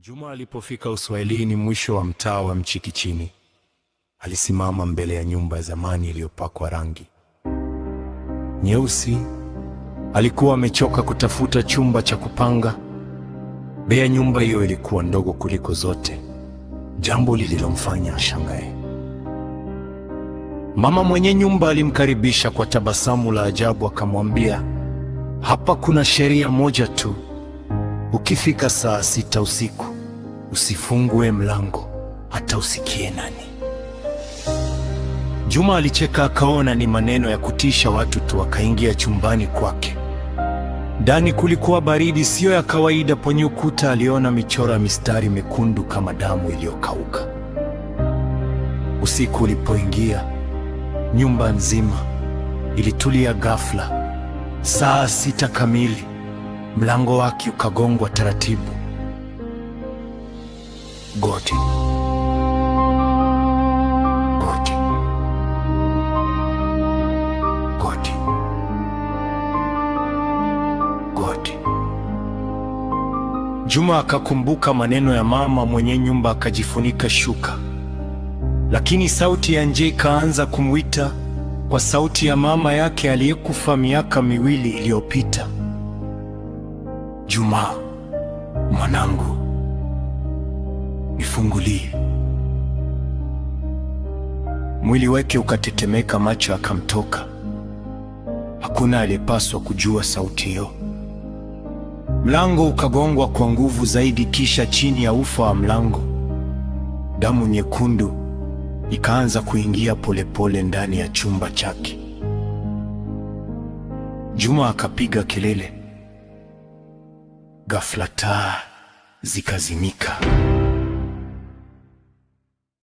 Juma alipofika Uswahilini, mwisho wa mtaa wa Mchikichini, alisimama mbele ya nyumba ya zamani iliyopakwa rangi nyeusi. Alikuwa amechoka kutafuta chumba cha kupanga. Bei ya nyumba hiyo ilikuwa ndogo kuliko zote, jambo lililomfanya ashangae. Mama mwenye nyumba alimkaribisha kwa tabasamu la ajabu, akamwambia, hapa kuna sheria moja tu. Ukifika saa 6 usiku, usifungue mlango hata usikie nani. Juma alicheka, akaona ni maneno ya kutisha watu tu, akaingia chumbani kwake. Ndani kulikuwa baridi siyo ya kawaida. Kwenye ukuta aliona michoro ya mistari mekundu kama damu iliyokauka. Usiku ulipoingia, nyumba nzima ilitulia ghafla. Saa 6 kamili, mlango wake ukagongwa taratibu. Goti, goti, goti, goti. Juma akakumbuka maneno ya mama mwenye nyumba, akajifunika shuka. Lakini sauti ya nje ikaanza kumwita kwa sauti ya mama yake aliyekufa miaka 2 iliyopita. Juma, mwanangu, nifungulie. Mwili wake ukatetemeka, macho akamtoka. Hakuna aliyepaswa kujua sauti hiyo. Mlango ukagongwa kwa nguvu zaidi, kisha chini ya ufa wa mlango, damu nyekundu ikaanza kuingia polepole ndani ya chumba chake. Juma akapiga kelele. Ghafla taa zikazimika.